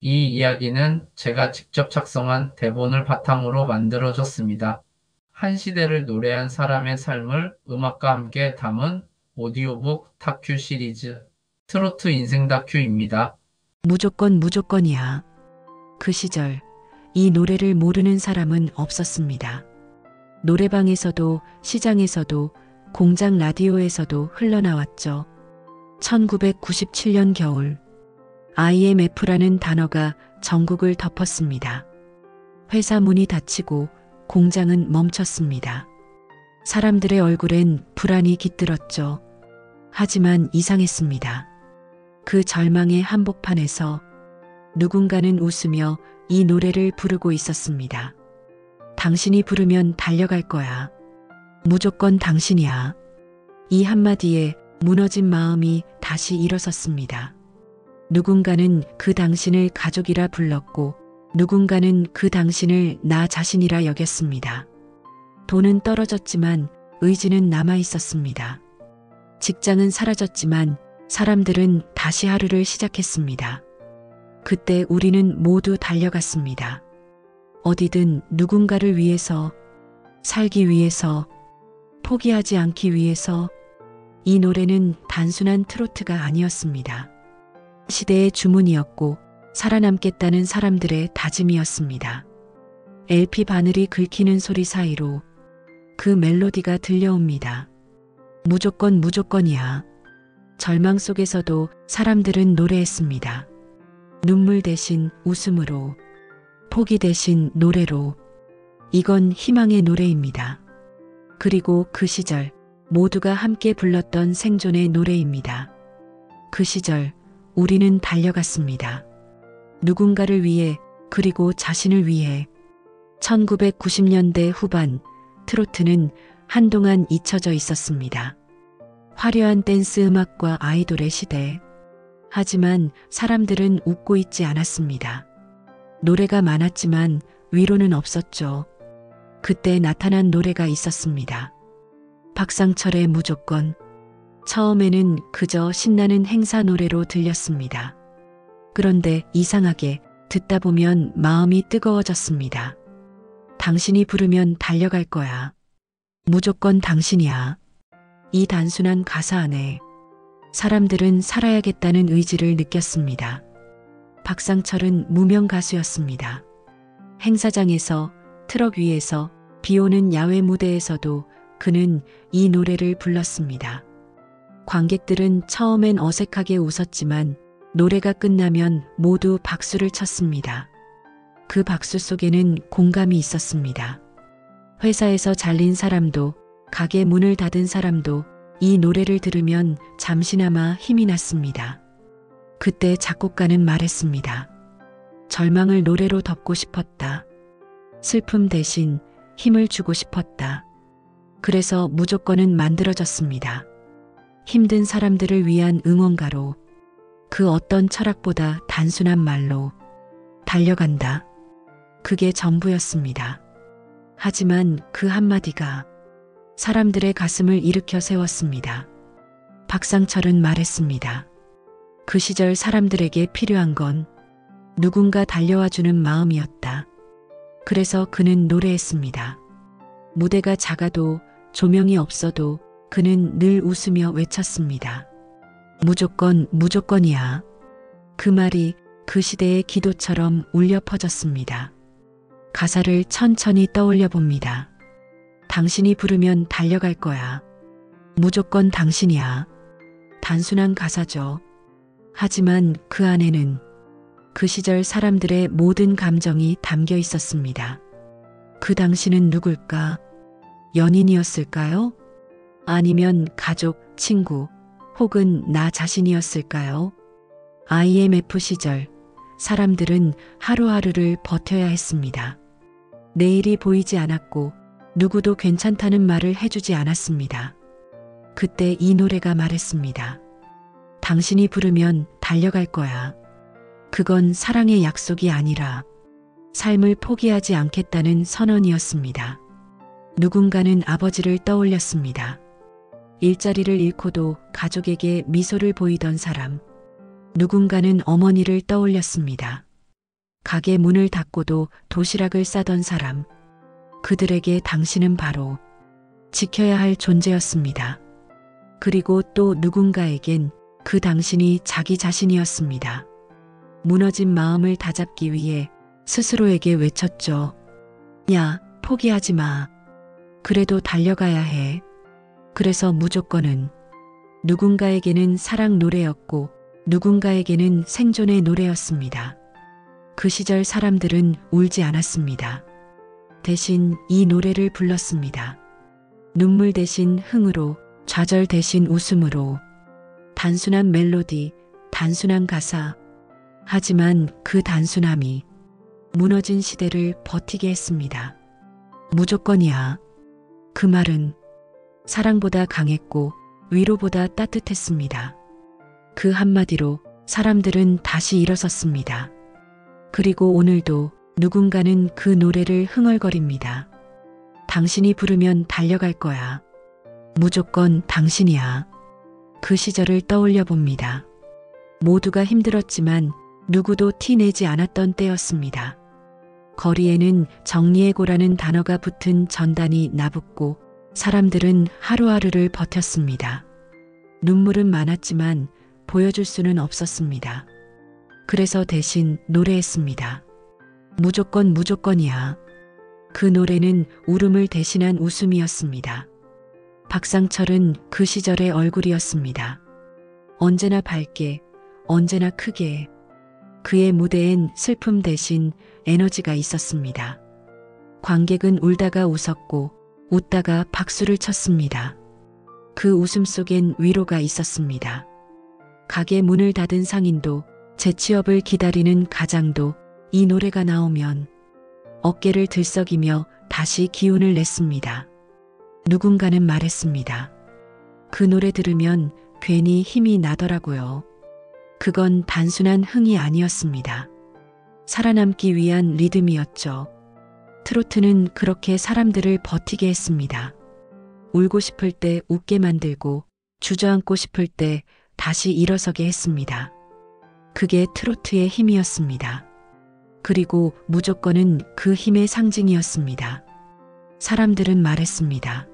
이 이야기는 제가 직접 작성한 대본을 바탕으로 만들어졌습니다. 한 시대를 노래한 사람의 삶을 음악과 함께 담은 오디오북 다큐 시리즈 트로트 인생 다큐입니다. 무조건 무조건이야. 그 시절 이 노래를 모르는 사람은 없었습니다. 노래방에서도 시장에서도 공장 라디오에서도 흘러나왔죠. 1997년 겨울 IMF라는 단어가 전국을 덮었습니다. 회사 문이 닫히고 공장은 멈췄습니다. 사람들의 얼굴엔 불안이 깃들었죠. 하지만 이상했습니다. 그 절망의 한복판에서 누군가는 웃으며 이 노래를 부르고 있었습니다. 당신이 부르면 달려갈 거야. 무조건 당신이야. 이 한마디에 무너진 마음이 다시 일어섰습니다. 누군가는 그 당신을 가족이라 불렀고 누군가는 그 당신을 나 자신이라 여겼습니다. 돈은 떨어졌지만 의지는 남아 있었습니다. 직장은 사라졌지만 사람들은 다시 하루를 시작했습니다. 그때 우리는 모두 달려갔습니다. 어디든 누군가를 위해서, 살기 위해서, 포기하지 않기 위해서. 이 노래는 단순한 트로트가 아니었습니다. 시대의 주문이었고 살아남겠다는 사람들의 다짐이었습니다. LP 바늘이 긁히는 소리 사이로 그 멜로디가 들려옵니다. 무조건 무조건이야. 절망 속에서도 사람들은 노래했습니다. 눈물 대신 웃음으로, 포기 대신 노래로. 이건 희망의 노래입니다. 그리고 그 시절 모두가 함께 불렀던 생존의 노래입니다. 그 시절 우리는 달려갔습니다. 누군가를 위해, 그리고 자신을 위해. 1990년대 후반 트로트는 한동안 잊혀져 있었습니다. 화려한 댄스 음악과 아이돌의 시대. 하지만 사람들은 웃고 있지 않았습니다. 노래가 많았지만 위로는 없었죠. 그때 나타난 노래가 있었습니다. 박상철의 무조건. 처음에는 그저 신나는 행사 노래로 들렸습니다. 그런데 이상하게 듣다 보면 마음이 뜨거워졌습니다. 당신이 부르면 달려갈 거야. 무조건 당신이야. 이 단순한 가사 안에 사람들은 살아야겠다는 의지를 느꼈습니다. 박상철은 무명 가수였습니다. 행사장에서, 트럭 위에서, 비 오는 야외 무대에서도 그는 이 노래를 불렀습니다. 관객들은 처음엔 어색하게 웃었지만 노래가 끝나면 모두 박수를 쳤습니다. 그 박수 속에는 공감이 있었습니다. 회사에서 잘린 사람도, 가게 문을 닫은 사람도 이 노래를 들으면 잠시나마 힘이 났습니다. 그때 작곡가는 말했습니다. 절망을 노래로 덮고 싶었다. 슬픔 대신 힘을 주고 싶었다. 그래서 무조건은 만들어졌습니다. 힘든 사람들을 위한 응원가로, 그 어떤 철학보다 단순한 말로, 달려간다. 그게 전부였습니다. 하지만 그 한마디가 사람들의 가슴을 일으켜 세웠습니다. 박상철은 말했습니다. 그 시절 사람들에게 필요한 건 누군가 달려와 주는 마음이었다. 그래서 그는 노래했습니다. 무대가 작아도 조명이 없어도 그는 늘 웃으며 외쳤습니다. 무조건 무조건이야. 그 말이 그 시대의 기도처럼 울려 퍼졌습니다. 가사를 천천히 떠올려 봅니다. 당신이 부르면 달려갈 거야. 무조건 당신이야. 단순한 가사죠. 하지만 그 안에는 그 시절 사람들의 모든 감정이 담겨 있었습니다. 그 당신은 누굴까? 연인이었을까요? 아니면 가족, 친구, 혹은 나 자신이었을까요? IMF 시절 사람들은 하루하루를 버텨야 했습니다. 내일이 보이지 않았고 누구도 괜찮다는 말을 해주지 않았습니다. 그때 이 노래가 말했습니다. 당신이 부르면 달려갈 거야. 그건 사랑의 약속이 아니라 삶을 포기하지 않겠다는 선언이었습니다. 누군가는 아버지를 떠올렸습니다. 일자리를 잃고도 가족에게 미소를 보이던 사람. 누군가는 어머니를 떠올렸습니다. 가게 문을 닫고도 도시락을 싸던 사람. 그들에게 당신은 바로 지켜야 할 존재였습니다. 그리고 또 누군가에겐 그 당신이 자기 자신이었습니다. 무너진 마음을 다잡기 위해 스스로에게 외쳤죠. 야, 포기하지 마. 그래도 달려가야 해. 그래서 무조건은 누군가에게는 사랑 노래였고 누군가에게는 생존의 노래였습니다. 그 시절 사람들은 울지 않았습니다. 대신 이 노래를 불렀습니다. 눈물 대신 흥으로, 좌절 대신 웃음으로. 단순한 멜로디, 단순한 가사. 하지만 그 단순함이 무너진 시대를 버티게 했습니다. 무조건이야. 그 말은 사랑보다 강했고 위로보다 따뜻했습니다. 그 한마디로 사람들은 다시 일어섰습니다. 그리고 오늘도 누군가는 그 노래를 흥얼거립니다. 당신이 부르면 달려갈 거야. 무조건 당신이야. 그 시절을 떠올려 봅니다. 모두가 힘들었지만 누구도 티내지 않았던 때였습니다. 거리에는 정리해고라는 단어가 붙은 전단이 나붙고 사람들은 하루하루를 버텼습니다. 눈물은 많았지만 보여줄 수는 없었습니다. 그래서 대신 노래했습니다. 무조건 무조건이야. 그 노래는 울음을 대신한 웃음이었습니다. 박상철은 그 시절의 얼굴이었습니다. 언제나 밝게, 언제나 크게. 그의 무대엔 슬픔 대신 에너지가 있었습니다. 관객은 울다가 웃었고 웃다가 박수를 쳤습니다. 그 웃음 속엔 위로가 있었습니다. 가게 문을 닫은 상인도 재취업을 기다리는 가장도 이 노래가 나오면 어깨를 들썩이며 다시 기운을 냈습니다. 누군가는 말했습니다. 그 노래 들으면 괜히 힘이 나더라고요. 그건 단순한 흥이 아니었습니다. 살아남기 위한 리듬이었죠. 트로트는 그렇게 사람들을 버티게 했습니다. 울고 싶을 때 웃게 만들고 주저앉고 싶을 때 다시 일어서게 했습니다. 그게 트로트의 힘이었습니다. 그리고 무조건은 그 힘의 상징이었습니다. 사람들은 말했습니다.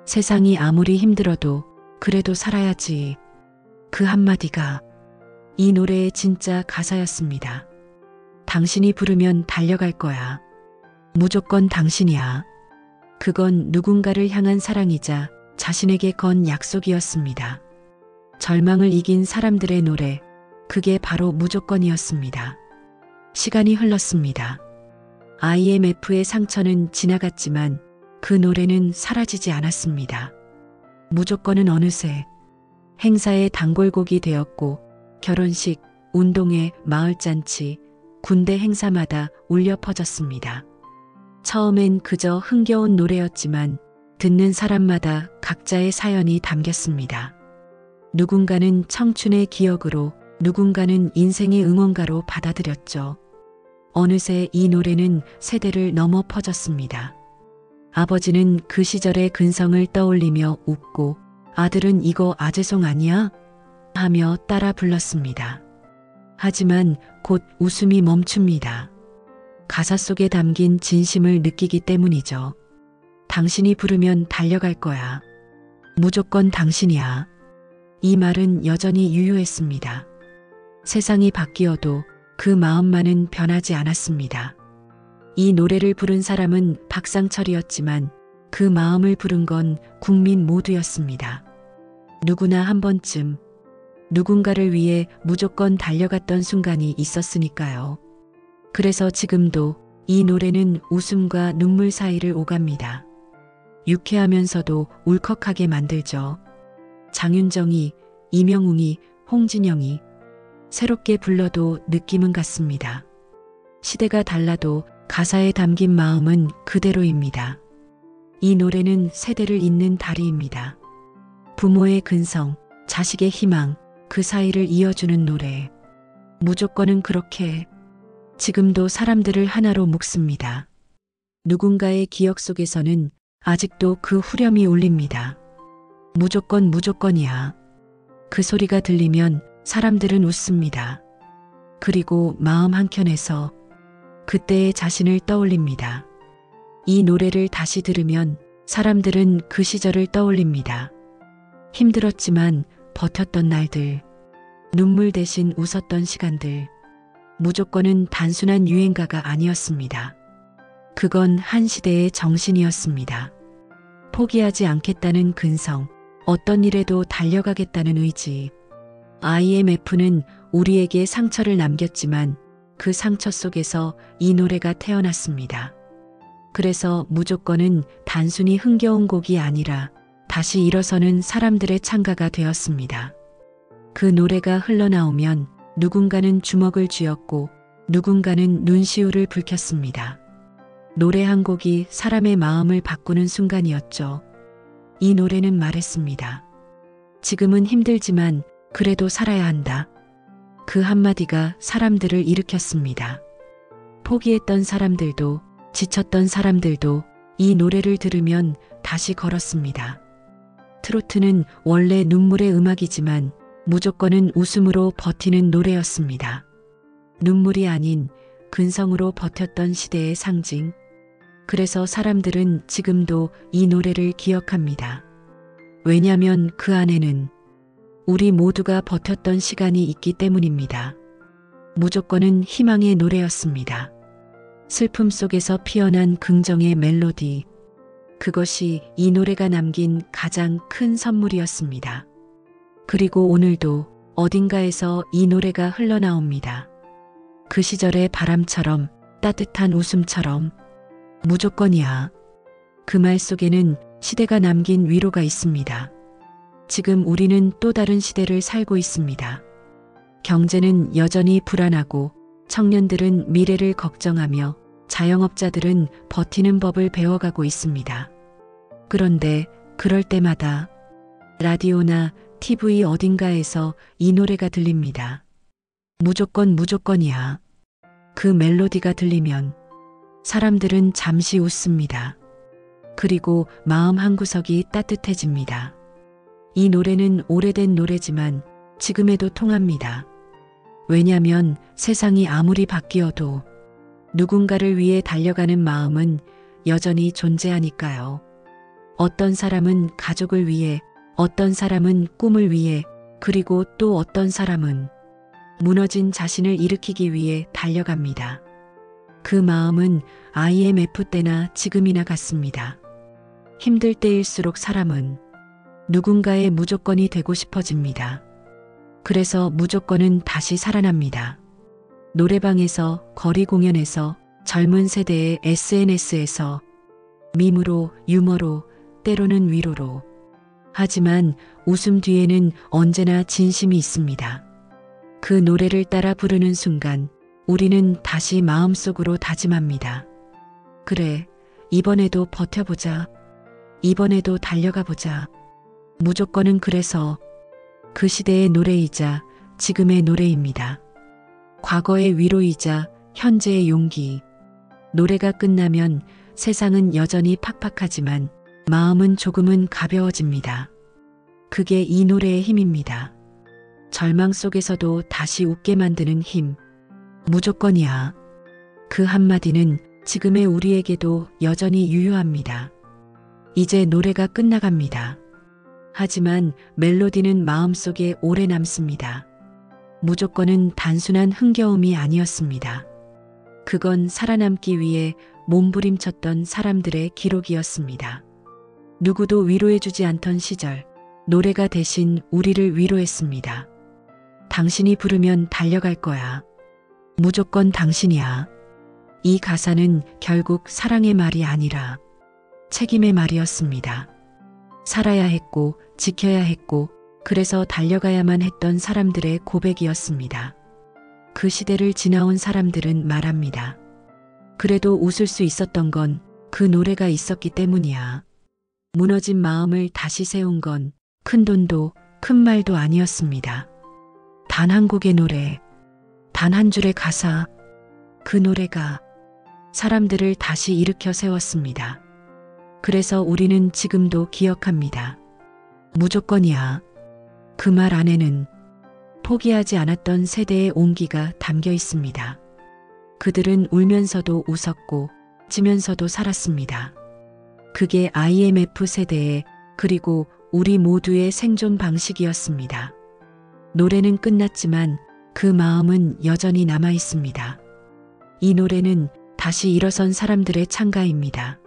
세상이 아무리 힘들어도 그래도 살아야지. 그 한마디가 이 노래의 진짜 가사였습니다. 당신이 부르면 달려갈 거야. 무조건 당신이야. 그건 누군가를 향한 사랑이자 자신에게 건 약속이었습니다. 절망을 이긴 사람들의 노래, 그게 바로 무조건이었습니다. 시간이 흘렀습니다. IMF의 상처는 지나갔지만 그 노래는 사라지지 않았습니다. 무조건은 어느새 행사의 단골곡이 되었고 결혼식, 운동회, 마을잔치, 군대 행사마다 울려 퍼졌습니다. 처음엔 그저 흥겨운 노래였지만 듣는 사람마다 각자의 사연이 담겼습니다. 누군가는 청춘의 기억으로, 누군가는 인생의 응원가로 받아들였죠. 어느새 이 노래는 세대를 넘어 퍼졌습니다. 아버지는 그 시절의 근성을 떠올리며 웃고 아들은 이거 아재송 아니야? 하며 따라 불렀습니다. 하지만 곧 웃음이 멈춥니다. 가사 속에 담긴 진심을 느끼기 때문이죠. 당신이 부르면 달려갈 거야. 무조건 당신이야. 이 말은 여전히 유효했습니다. 세상이 바뀌어도 그 마음만은 변하지 않았습니다. 이 노래를 부른 사람은 박상철이었지만 그 마음을 부른 건 국민 모두였습니다. 누구나 한 번쯤 누군가를 위해 무조건 달려갔던 순간이 있었으니까요. 그래서 지금도 이 노래는 웃음과 눈물 사이를 오갑니다. 유쾌하면서도 울컥하게 만들죠. 장윤정이, 이명웅이, 홍진영이 새롭게 불러도 느낌은 같습니다. 시대가 달라도 가사에 담긴 마음은 그대로입니다. 이 노래는 세대를 잇는 다리입니다. 부모의 근성, 자식의 희망, 그 사이를 이어주는 노래. 무조건은 그렇게 지금도 사람들을 하나로 묶습니다. 누군가의 기억 속에서는 아직도 그 후렴이 울립니다. 무조건 무조건이야. 그 소리가 들리면 사람들은 웃습니다. 그리고 마음 한켠에서 그때의 자신을 떠올립니다. 이 노래를 다시 들으면 사람들은 그 시절을 떠올립니다. 힘들었지만 버텼던 날들, 눈물 대신 웃었던 시간들, 무조건은 단순한 유행가가 아니었습니다. 그건 한 시대의 정신이었습니다. 포기하지 않겠다는 근성, 어떤 일에도 달려가겠다는 의지. IMF는 우리에게 상처를 남겼지만 그 상처 속에서 이 노래가 태어났습니다. 그래서 무조건은 단순히 흥겨운 곡이 아니라 다시 일어서는 사람들의 찬가가 되었습니다. 그 노래가 흘러나오면 누군가는 주먹을 쥐었고 누군가는 눈시울을 붉혔습니다. 노래 한 곡이 사람의 마음을 바꾸는 순간이었죠. 이 노래는 말했습니다. 지금은 힘들지만 그래도 살아야 한다. 그 한마디가 사람들을 일으켰습니다. 포기했던 사람들도 지쳤던 사람들도 이 노래를 들으면 다시 걸었습니다. 트로트는 원래 눈물의 음악이지만 무조건은 웃음으로 버티는 노래였습니다. 눈물이 아닌 근성으로 버텼던 시대의 상징. 그래서 사람들은 지금도 이 노래를 기억합니다. 왜냐하면 그 안에는 우리 모두가 버텼던 시간이 있기 때문입니다. 무조건은 희망의 노래였습니다. 슬픔 속에서 피어난 긍정의 멜로디. 그것이 이 노래가 남긴 가장 큰 선물이었습니다. 그리고 오늘도 어딘가에서 이 노래가 흘러나옵니다. 그 시절의 바람처럼, 따뜻한 웃음처럼. 무조건이야. 그 말 속에는 시대가 남긴 위로가 있습니다. 지금 우리는 또 다른 시대를 살고 있습니다. 경제는 여전히 불안하고 청년들은 미래를 걱정하며 자영업자들은 버티는 법을 배워가고 있습니다. 그런데 그럴 때마다 라디오나 TV 어딘가에서 이 노래가 들립니다. 무조건 무조건이야. 그 멜로디가 들리면 사람들은 잠시 웃습니다. 그리고 마음 한구석이 따뜻해집니다. 이 노래는 오래된 노래지만 지금에도 통합니다. 왜냐하면 세상이 아무리 바뀌어도 누군가를 위해 달려가는 마음은 여전히 존재하니까요. 어떤 사람은 가족을 위해, 어떤 사람은 꿈을 위해, 그리고 또 어떤 사람은 무너진 자신을 일으키기 위해 달려갑니다. 그 마음은 IMF 때나 지금이나 같습니다. 힘들 때일수록 사람은 누군가의 무조건이 되고 싶어집니다. 그래서 무조건은 다시 살아납니다. 노래방에서, 거리 공연에서, 젊은 세대의 SNS에서, 밈으로, 유머로, 때로는 위로로. 하지만 웃음 뒤에는 언제나 진심이 있습니다. 그 노래를 따라 부르는 순간 우리는 다시 마음속으로 다짐합니다. 그래, 이번에도 버텨보자. 이번에도 달려가보자. 무조건은 그래서 그 시대의 노래이자 지금의 노래입니다. 과거의 위로이자 현재의 용기. 노래가 끝나면 세상은 여전히 팍팍하지만 마음은 조금은 가벼워집니다. 그게 이 노래의 힘입니다. 절망 속에서도 다시 웃게 만드는 힘. 무조건이야. 그 한마디는 지금의 우리에게도 여전히 유효합니다. 이제 노래가 끝나갑니다. 하지만 멜로디는 마음속에 오래 남습니다. 무조건은 단순한 흥겨움이 아니었습니다. 그건 살아남기 위해 몸부림쳤던 사람들의 기록이었습니다. 누구도 위로해주지 않던 시절, 노래가 대신 우리를 위로했습니다. 당신이 부르면 달려갈 거야. 무조건 당신이야. 이 가사는 결국 사랑의 말이 아니라 책임의 말이었습니다. 살아야 했고 지켜야 했고 그래서 달려가야만 했던 사람들의 고백이었습니다. 그 시대를 지나온 사람들은 말합니다. 그래도 웃을 수 있었던 건 그 노래가 있었기 때문이야. 무너진 마음을 다시 세운 건 큰 돈도 큰 말도 아니었습니다. 단 한 곡의 노래, 단 한 줄의 가사, 그 노래가 사람들을 다시 일으켜 세웠습니다. 그래서 우리는 지금도 기억합니다. 무조건이야. 그 말 안에는 포기하지 않았던 세대의 온기가 담겨 있습니다. 그들은 울면서도 웃었고 지면서도 살았습니다. 그게 IMF 세대의 그리고 우리 모두의 생존 방식이었습니다. 노래는 끝났지만 그 마음은 여전히 남아 있습니다. 이 노래는 다시 일어선 사람들의 찬가입니다.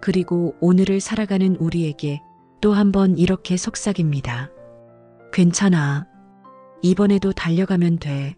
그리고 오늘을 살아가는 우리에게 또 한 번 이렇게 속삭입니다. 괜찮아. 이번에도 달려가면 돼.